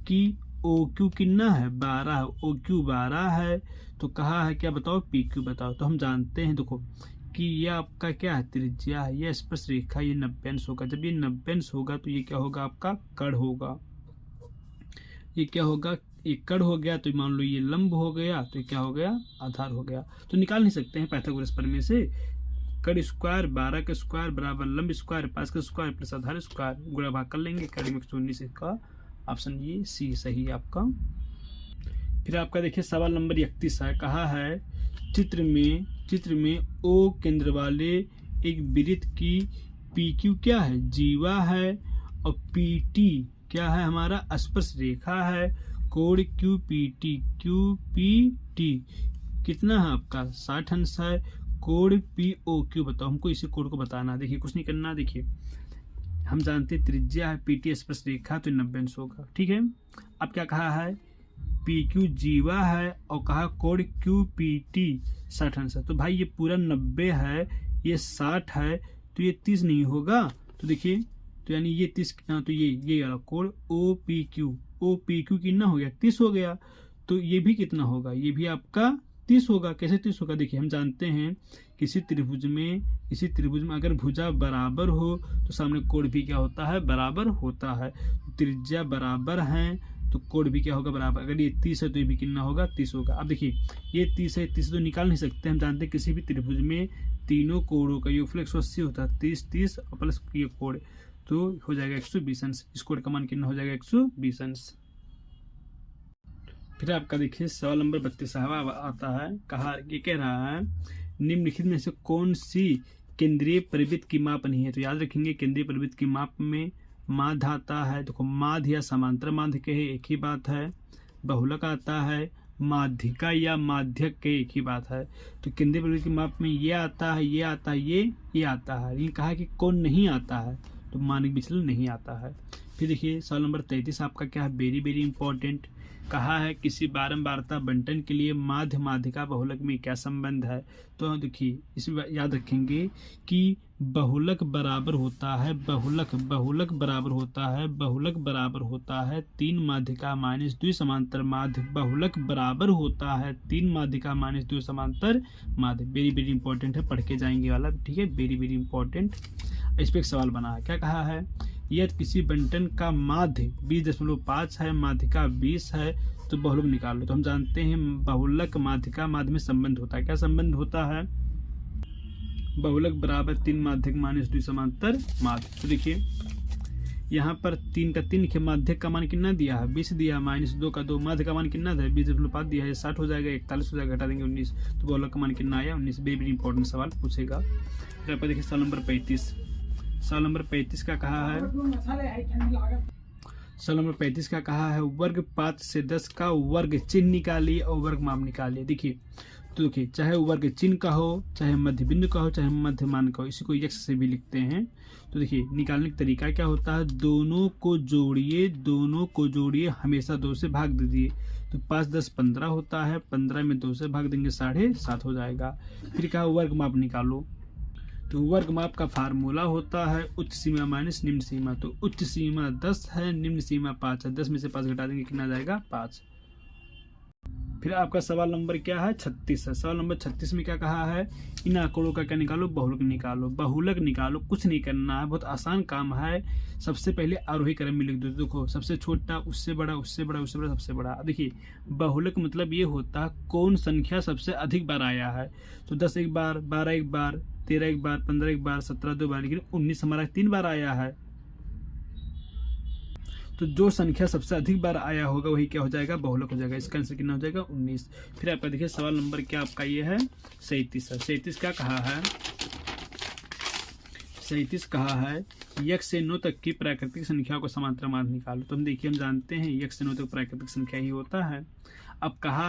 कि OQ कितना है, 12 है, OQ 12 है। तो कहा है क्या बताओ, PQ बताओ। तो हम जानते हैं देखो कि ये आपका क्या है, त्रिज्या है, ये स्पर्श रेखा, ये 90 अंश होगा। जब ये 90 अंश होगा तो ये क्या होगा, आपका कड़ होगा। ये क्या होगा, ये कड़ हो गया, तो मान लो ये लंब हो गया, तो ये क्या हो गया, आधार हो गया। तो निकाल नहीं सकते हैं पाइथागोरस प्रमेय से, कड़ स्क्वायर 12 का स्क्वायर बराबर लंब स्क्वायर 5 का स्क्वायर प्लस आधार स्क्वायर, गुणा भाग कर लेंगे, कड़ी में 119 का ऑप्शन ये सी सही है आपका। फिर आपका देखिए सवाल नंबर 31 है, कहा है चित्र में ओ केंद्र वाले एक वृत्त की PQ क्या है, जीवा है, और PT क्या है, हमारा स्पर्श रेखा है। कोण QPT कितना है आपका, 60 अंश है। कोण POQ बताओ, हमको इसी कोण को बताना। देखिए कुछ नहीं करना, देखिए हम जानते त्रिज्या है, PT स्पर्श रेखा, तो 90 अंश होगा। ठीक है, अब क्या कहा है, PQ जीवा है और कहा कोण QPT 60 अंश है। तो भाई ये पूरा 90 है, ये 60 है, तो ये 30 नहीं होगा। तो देखिए, तो यानी ये 30, तो ये वाला कोण OPQ कितना हो गया, 30 हो गया। तो ये भी कितना होगा, ये भी आपका 30 होगा। कैसे 30 होगा, देखिए हम जानते हैं किसी त्रिभुज में अगर भुजा बराबर हो तो सामने कोण भी क्या होता है, बराबर होता है। त्रिज्या बराबर है तो कोण भी क्या होगा, बराबर। अगर ये 30 है तो ये भी कितना होगा, 30 होगा। अब देखिए ये 30 है, 30 तो निकाल नहीं सकते। हम जानते हैं किसी भी त्रिभुज में तीनों कोणों का योगफल 180 होता है, 30 और प्लस ये कोण, तो हो जाएगा 120 अंश। इस कोण का मान कितना हो जाएगा, 120 अंश। फिर आपका देखिए सवाल नंबर 32 आता है, कहा ये कह रहा है निम्नलिखित में से कौन सी केंद्रीय परिवृत्त की माप नहीं है। तो याद रखेंगे केंद्रीय परिवृत्त की माप में माध्य आता है, देखो माध्य या समांतर माध्य के एक ही बात है। बहुलक आता है, माध्यिका या माध्यक के एक ही बात है। तो केंद्रीय परिवृत्त की माप में ये आता है, ये आता है, ये आता है। लेकिन कहा कि कौन नहीं आता है, तो मानक विचलन नहीं आता है। फिर देखिए सवाल नंबर 33 आपका क्या है, वेरी वेरी इंपॉर्टेंट। कहा है किसी बारंबारता बंटन के लिए माध्य माध्यिका बहुलक में क्या संबंध है। तो देखिए इसमें याद रखेंगे कि बहुलक बराबर होता है, बहुलक बराबर होता है 3 माध्यिका माइनस 2 समांतर माध्य। बहुलक बराबर होता है 3 माध्यिका माइनस 2 समांतर माध्य। वेरी वेरी इंपॉर्टेंट है, पढ़ के जाएंगे वाला। ठीक है, वेरी वेरी इंपॉर्टेंट। इस पर एक सवाल बना है, क्या कहा है, यदि किसी बंटन का माध्य 20.5 है, माध्यिका 20 है, तो बहुलक निकाल लो। तो हम जानते हैं बहुलक माध्यिका माध्य में संबंध होता है। क्या संबंध होता है, बहुलक बराबर 3 माध्यक माइनस 2 समांतर माध्य। तो देखिए यहाँ पर 3 का 3 लिखे, माध्यक का मान कितना दिया है 20 दिया, -2 का 2, माध्य का मान कितना था 20/5 दिया है, 60 हो जाएगा, 41 हो जाएगा, घटा देंगे 19, तो बहुलक का मान कितना आया 19। वेरी इंपॉर्टेंट सवाल पूछेगा। फिर आप देखिए सवाल नंबर 35। सवाल नंबर 35 का कहा है, सवाल नंबर 35 का कहा है वर्ग 5 से 10 का वर्ग चिन्ह निकालिए और वर्ग माप निकालिए। देखिए तो देखिए चाहे वर्ग चिन्ह का हो, चाहे मध्य बिंदु का हो, चाहे मध्यमान का हो, इसी को यक्ष से भी लिखते हैं। तो देखिए निकालने का तरीका क्या होता है, दोनों को जोड़िए, दोनों को जोड़िए, हमेशा 2 से भाग दीजिए। तो 5 10 15 होता है, 15 में 2 से भाग देंगे 7.5 हो जाएगा। फिर कहा वर्ग माप निकालो। तो वर्ग माप का फार्मूला होता है उच्च सीमा माइनस निम्न सीमा। तो उच्च सीमा 10 है, निम्न सीमा 5 है, 10 में से 5 घटा देंगे कितना जाएगा 5। फिर आपका सवाल नंबर क्या है 36 है। सवाल नंबर 36 में क्या कहा है, इन आंकड़ों का क्या निकालो, बहुलक निकालो। बहुलक निकालो, कुछ नहीं करना है, बहुत आसान काम है। सबसे पहले आरोही क्रम में लिख दो। देखो सबसे छोटा, उससे बड़ा, उससे बड़ा, उससे बड़ा, सबसे बड़ा। देखिए बहुलक मतलब ये होता है कौन संख्या सबसे अधिक बार आया है। तो 10 एक बार, 12 एक बार, 13 एक बार, 15 एक बार, 17 2 बार, लेकिन 19 हमारा 3 बार आया है। तो जो संख्या सबसे अधिक बार आया होगा वही क्या हो जाएगा, बहुलक हो जाएगा। इसका आंसर कितना हो जाएगा 19। फिर आपका देखिए सवाल नंबर क्या आपका ये है 37 है। 37 क्या कहा है, 37 कहा है यक्ष से 9 तक की प्राकृतिक संख्याओं को समांतर माध्य निकालो। तो हम देखिए हम जानते हैं यक्ष से 9 तक प्राकृतिक संख्या ही होता है। अब कहा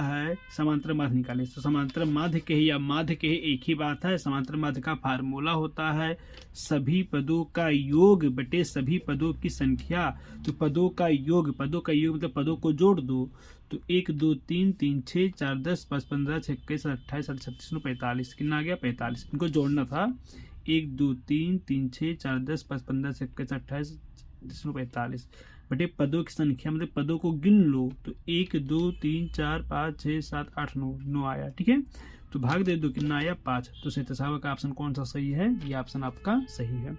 है समांतर माध्य निकाले। तो समांतर माध्य के ही या माध्य के ही एक ही बात है। समांतर माध्य का फार्मूला होता है सभी पदों का योग बटे सभी पदों की संख्या। तो पदों का योग मतलब पदों को जोड़ दो। तो 1 2 3 3 6 4 10 5 15 6 21 28 36 45 कितना आ गया 45। इनको जोड़ना था 1 2 3 3 6 4 10 5 15 6 21 28 45 बटे पदों की संख्या मतलब पदों को गिन लो। तो 1 2 3 4 5 6 7 8 9 आया। ठीक है, तो भाग दे दो कितना आया 5। तो सही का ऑप्शन कौन सा सही है, ये ऑप्शन आपका सही है।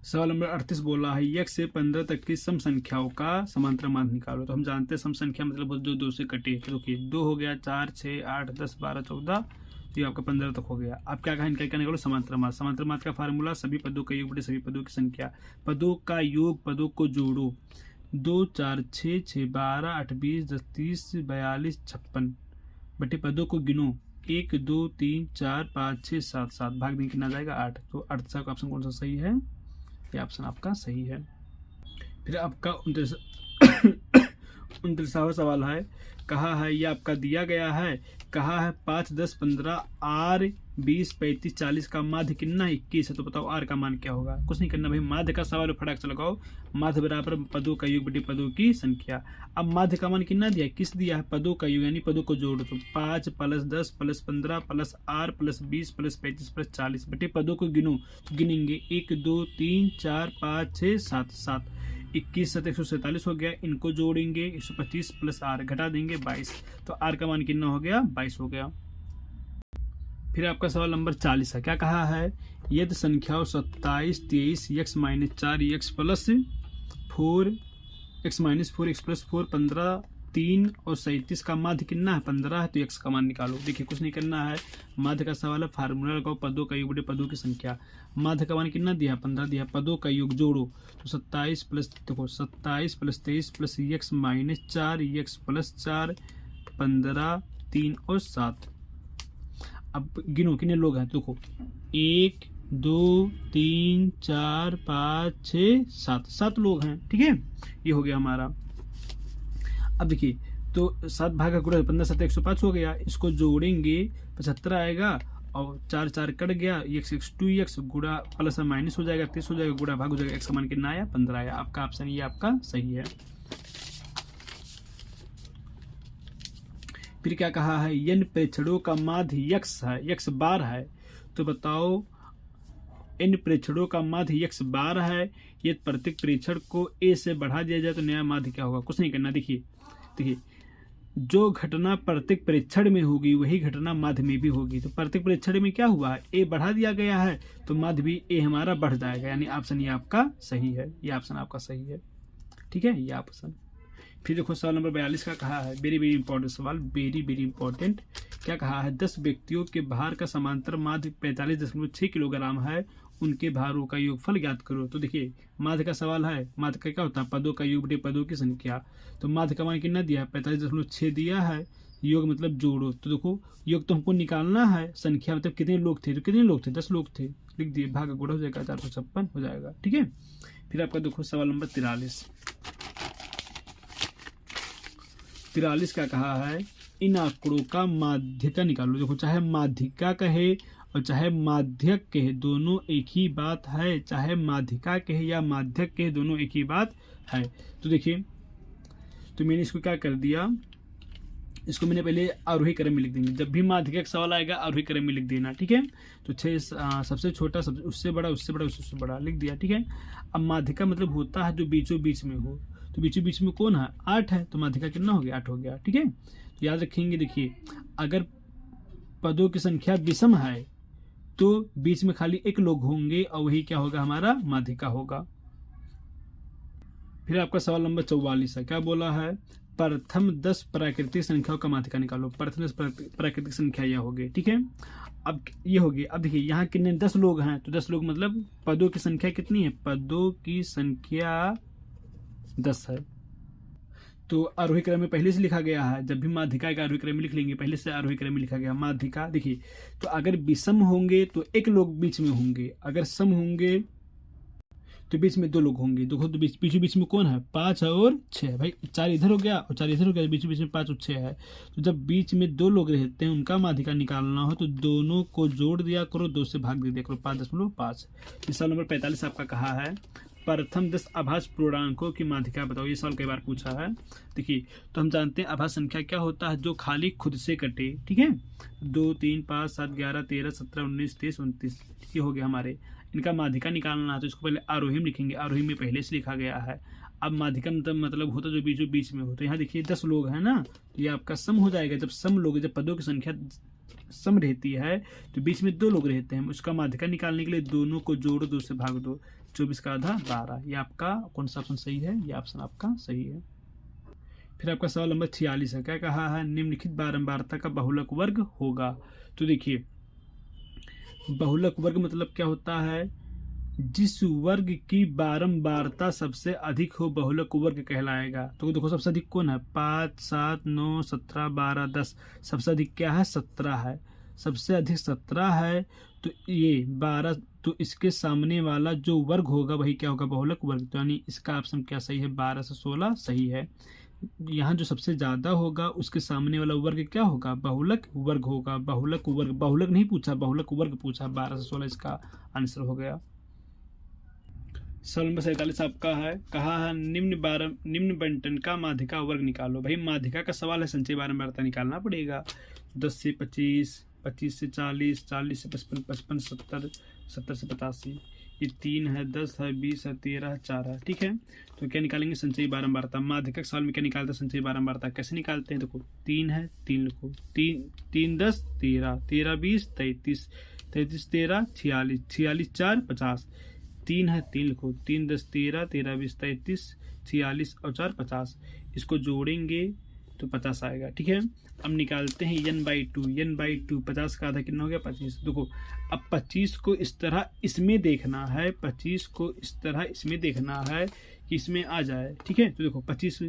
सवाल नंबर 38 बोला है यक्ष से 15 तक की सम संख्याओं का समांतर माध्य निकालो। तो हम जानते हैं सम संख्या मतलब जो 2 से कटे। तो देखिए 2 हो गया, 4 6 8 10 12 14, तो ये आपका 15 तक हो गया। अब क्या कहा इनका क्या निकालो समांतर माध्य। समांतर माध्य का फार्मूला सभी पदों का योग बटे सभी पदों की संख्या। पदों का योग पदों को जोड़ो। 2 4 6 6 12 8 20 10 30 42 56 बटे पदों को गिनो 1 2 3 4 5 6 7 7 भाग दें कितना जाएगा 8। तो 38 का ऑप्शन कौन सा सही है, ये ऑप्शन आपका सही है। फिर आपका 29वां सवाल है कहा है ये आपका दिया गया है, कहा है 5 10 15 R 20 35 40 का माध्य कितना है 21 है। तो बताओ R का मान क्या होगा, कुछ नहीं करना भाई, माध्य का सवाल फटाक से लगाओ। माध्य बराबर पदों का योग बटे पदों की संख्या। अब माध्य का मान कितना दिया, किस दिया है, पदों का योग यानी पदों को जोड़ो। तो 5 + 10 + 15 + R + 20 + 35 + 40 बटे पदों को गिनो। तो गिनेंगे 1 2 3 4 5 6 7 7 21 7 147 हो गया। इनको जोड़ेंगे 125 + R घटा देंगे 22। तो R का मान कितना हो गया 22 हो गया। फिर आपका सवाल नंबर 40 है, क्या कहा है यदि संख्याओं 27 23 x - 4 x + 4 x - 4 x + 4 15 3 और 37 का माध्य कितना है 15 है। तो x का मान निकालो। देखिए कुछ नहीं करना है, माध्य का सवाल है, फार्मूला लगाओ, पदों का योग बटे पदों की संख्या। माध्य का मान कितना दिया 15 दिया, पदों का योग जोड़ो। तो 27 + देखो 27 + 23 + x - 4 x + 4 15 3 और 7। अब गिनो कितने लोग हैं, देखो 1 2 3 4 5 6 7 7 लोग हैं। ठीक है, ये हो गया हमारा। अब देखिए तो 7 भाग का गुणा 15 7 105 हो गया। इसको जोड़ेंगे 75 आएगा और 4 4 कट गया, x 2x गुणा प्लस माइनस हो जाएगा 30 हो जाएगा, गुणा भाग हो जाएगा, x का मान कितना आया 15 आया। आपका ऑप्शन ये आपका सही है। फिर क्या कहा है n प्रेक्षणों का माध्य x है, x बार है। तो बताओ n प्रेक्षणों का माध्य x बार है, ये प्रत्येक प्रेक्षण को a से बढ़ा दिया जाए तो नया माध्य क्या होगा, कुछ नहीं करना। देखिए जो घटना प्रत्येक प्रेक्षण में होगी वही घटना माध्य में भी होगी। तो प्रत्येक प्रेक्षण में क्या हुआ है a बढ़ा दिया गया है तो माध्य भी a हमारा बढ़ जाएगा, यानी ऑप्शन ये आपका सही है, ये ऑप्शन आपका सही है। ठीक है, ये ऑप्शन। फिर देखो सवाल नंबर 42 का कहा है, वेरी वेरी इंपॉर्टेंट सवाल, वेरी वेरी इंपॉर्टेंट। क्या कहा है, 10 व्यक्तियों के भार का समांतर माध्य 45.6 किलोग्राम है, उनके भारों का योगफल ज्ञात करो। तो देखिए माध्य का सवाल है, माध्य का क्या होता है, पदों का योग बटे पदों की संख्या। तो माध्य का मान कितना दिया है, 45.6 दिया है, योग मतलब जोड़ो। तो देखो योग तो हमको निकालना है, संख्या मतलब कितने लोग थे, तो कितने लोग थे, 10 लोग थे, लिख दिए, भाग गुणा हो जाएगा, 456 हो जाएगा। ठीक है, फिर आपका देखो सवाल नंबर 43 का कहा है, इन आंकड़ों का माध्यिका निकालो। देखो चाहे माध्यिका कहे और चाहे माध्यक कहे दोनों एक ही बात है, चाहे माध्यिका कहे या माध्यक कहे दोनों एक ही बात है। तो देखिए, तो मैंने इसको क्या कर दिया, इसको मैंने पहले आरोही क्रम में लिख देंगे, जब भी माध्यिका का सवाल आएगा आरोही क्रम में लिख देना। ठीक है, तो 6 सबसे छोटा, सबसे उससे बड़ा, उससे बड़ा, उससे बड़ा लिख दिया। ठीक है, अब माध्यिका मतलब होता है जो बीचों बीच में हो, तो बीचों बीच में कौन है, 8 है, तो माध्यिका कितना हो गया, 8 हो गया। ठीक है, तो याद रखेंगे, देखिए अगर पदों की संख्या विषम है तो बीच में खाली एक लोग होंगे और वही क्या होगा, हमारा माध्यिका होगा। फिर आपका सवाल नंबर 44 है, क्या बोला है, प्रथम 10 प्राकृतिक संख्याओं का माध्यिका निकालो। प्रथम 10 प्राकृतिक संख्या यह होगी। ठीक है, अब ये होगी, अब देखिए यहाँ कितने 10 लोग हैं, तो 10 लोग मतलब पदों की संख्या कितनी है, पदों की संख्या 10 है। तो आरोही क्रम में पहले से लिखा गया है, जब भी माध्यिका का आरोही क्रम में लिख लेंगे, पहले से आरोही क्रम में लिखा गया माध्यिका। देखिए तो अगर विषम होंगे तो एक लोग बीच में होंगे, अगर सम होंगे तो बीच में 2 लोग होंगे। देखो तो बीच में कौन है, 5 और 6, भाई 4 इधर हो गया और 4 इधर हो गया, बीच में 5 और 6 है। तो जब बीच में 2 लोग रहते हैं, उनका माध्यिका निकालना हो तो दोनों को जोड़ दिया करो, 2 से भाग दे दिया करो, 5.5। सवाल नंबर 45 आपका कहा है, प्रथम 10 आभास पूर्णांकों की माध्यिका बताओ। ये सवाल कई बार पूछा है। देखिए तो हम जानते हैं आभास संख्या क्या होता है, जो खाली खुद से कटे। ठीक है, 2 3 5 7 11 13 17 19 23 29, ये हो गया हमारे, इनका माध्यिका निकालना है। तो इसको पहले आरोही में लिखेंगे, आरोही में पहले से लिखा गया है। अब माध्यिका मतलब होता जो बीचों बीच में हो, तो यहाँ देखिए 10 लोग हैं ना, तो ये आपका सम हो जाएगा। जब सम लोग, जब पदों की संख्या सम रहती है तो बीच में 2 लोग रहते हैं, उसका माध्यिका निकालने के लिए दोनों को जोड़ो, 2 से भाग दो, 24 का आधा 12। ये आपका कौन सा ऑप्शन सही है, ये ऑप्शन आपका सही है। फिर आपका सवाल नंबर 46 है, क्या कहा है, निम्नलिखित बारंबारता का बहुलक वर्ग होगा। तो देखिए बहुलक वर्ग मतलब क्या होता है, जिस वर्ग की बारंबारता सबसे अधिक हो बहुलक वर्ग कहलाएगा। तो देखो सबसे अधिक कौन है, 5 7 9 17 12 10, सबसे अधिक क्या है, 17 है, सबसे अधिक 17 है। तो ये 12, तो इसके सामने वाला जो वर्ग होगा वही क्या होगा, बहुलक वर्ग। तो यानी इसका ऑप्शन क्या सही है, 12 से 16 सही है। यहाँ जो सबसे ज्यादा होगा उसके सामने वाला वर्ग क्या होगा, बहुलक वर्ग होगा। बहुलक वर्ग, बहुलक नहीं पूछा, बहुलक वर्ग पूछा, 12 से 16 इसका आंसर हो गया। सवाल नंबर 47 आपका है, कहा है निम्न बंटन का माध्यिका वर्ग निकालो। भाई माध्यिका का सवाल है, संचय बारंबारता निकालना पड़ेगा। 10 से 25, 25 से 40, 40 से 55, 55 70, 70 से 85, ये 3 है, 10 है, 20 है, 13 4 है। ठीक है, तो क्या निकालेंगे, संचयी बारंबारता। माध्यिका सवाल में क्या निकालते हैं, संचयी बारंबारता कैसे निकालते हैं, देखो 3 है, 3 लिखो, 3 10 13, 13 20 33, 33 13 46, 46 4 50, 3 है, 3 लिखो, 3 10 13, 13 20 33, 46 और 4 50, इसको जोड़ेंगे तो 50 आएगा। ठीक है, अब निकालते हैं n/2, n/2 50 का आधा कितना हो गया, 25। देखो अब 25 को इस तरह इसमें देखना है, 25 को इस तरह इसमें देखना है कि इसमें आ जाए। ठीक है, तो देखो 25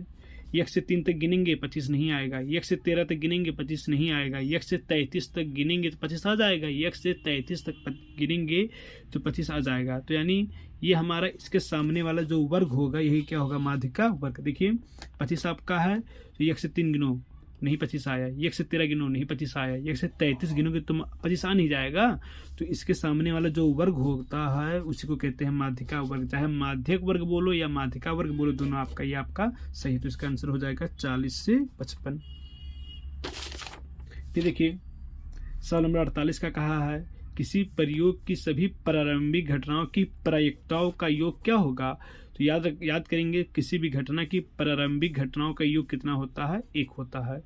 1 से 3 तक गिनेंगे 25 नहीं आएगा, 1 से 13 तक गिनेंगे 25 नहीं आएगा, 1 से 33 तक गिनेंगे तो 25 आ जाएगा, 1 से 33 तक गिनेंगे तो 25 आ जाएगा। तो यानी ये हमारा इसके सामने वाला जो वर्ग होगा यही क्या होगा, माध्यिका वर्ग। देखिए 25 आपका है, तो 1 से 3 गिनो नहीं 25 आया, 1 से 13 गिनो नहीं 25 आया, 1 से 33 गिनोगे तो 25 आ नहीं जाएगा। तो इसके सामने वाला जो वर्ग होता है उसी को कहते हैं माध्यिका वर्ग। चाहे माध्यक वर्ग बोलो या माध्यिका वर्ग बोलो, दोनों आपका ये आपका सही। तो इसका आंसर हो जाएगा 40 से 55। फिर देखिए सवाल नंबर 48 का कहा है, किसी प्रयोग की सभी प्रारंभिक घटनाओं की प्रायिकताओं का योग क्या होगा। तो याद करेंगे, किसी भी घटना की प्रारंभिक घटनाओं का योग कितना होता है, 1 होता है।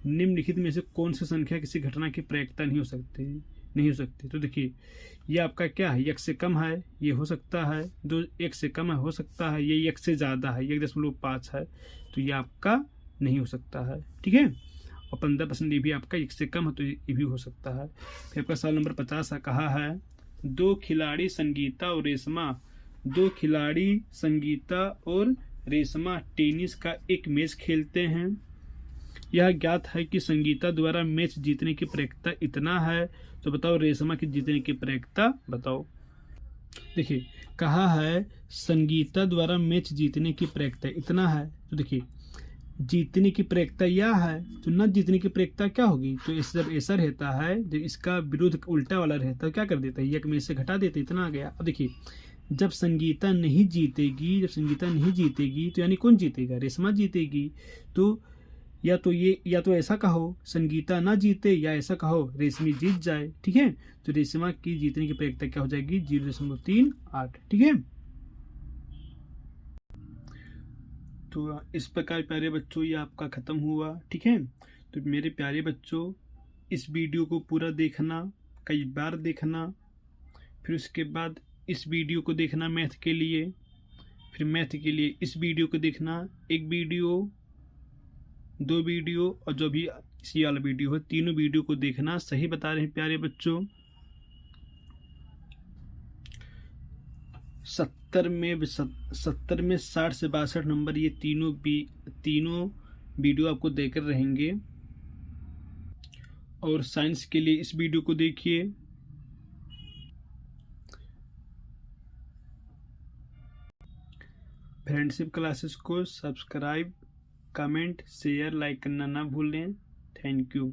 निम्नलिखित में से कौन सी संख्या किसी घटना की प्रायिकता नहीं हो सकती, नहीं हो सकती। तो देखिए ये आपका क्या है, x से कम है, ये हो सकता है, जो x से कम है हो सकता है, ये x से ज़्यादा है, 1.5 है, तो ये आपका नहीं हो सकता है। ठीक है, और 15% ये भी आपका x से कम है, तो ये भी हो सकता है। फिर आपका सवाल नंबर 50 कहा है, दो खिलाड़ी संगीता और रेशमा टेनिस का एक मैच खेलते हैं। यह ज्ञात है कि संगीता द्वारा मैच जीतने की प्रायिकता इतना है, तो बताओ रेशमा की जीतने की प्रायिकता बताओ। देखिए कहा है संगीता द्वारा मैच जीतने की प्रायिकता इतना है, तो देखिए जीतने की प्रायिकता यह है, तो न जीतने की प्रायिकता क्या होगी, तो इस जब ऐसा रहता है, जब इसका विरुद्ध उल्टा वाला रहता है, क्या कर देता है, एक में से घटा देते, इतना आ गया। अब देखिए जब संगीता नहीं जीतेगी तो यानी कौन जीतेगा, रेशमा जीतेगी। तो या तो ऐसा कहो संगीता ना जीते, या ऐसा कहो रेशमी जीत जाए। ठीक है, तो रेशमा की जीतने की प्रायिकता क्या हो जाएगी, 0.38। ठीक है, तो इस प्रकार प्यारे बच्चों ये आपका ख़त्म हुआ। ठीक है, तो मेरे प्यारे बच्चों इस वीडियो को पूरा देखना, कई बार देखना, फिर उसके बाद इस वीडियो को देखना मैथ के लिए, फिर मैथ के लिए इस वीडियो को देखना, एक वीडियो, 2 वीडियो, और जो भी इसी वाला वीडियो है, तीनों वीडियो को देखना। सही बता रहे हैं प्यारे बच्चों। 70 में 60 से 62 नंबर ये तीनों वीडियो आपको देकर रहेंगे। और साइंस के लिए इस वीडियो को देखिए। फ्रेंडशिप क्लासेस को सब्सक्राइब, कमेंट, शेयर, लाइक करना ना भूलें। Thank you.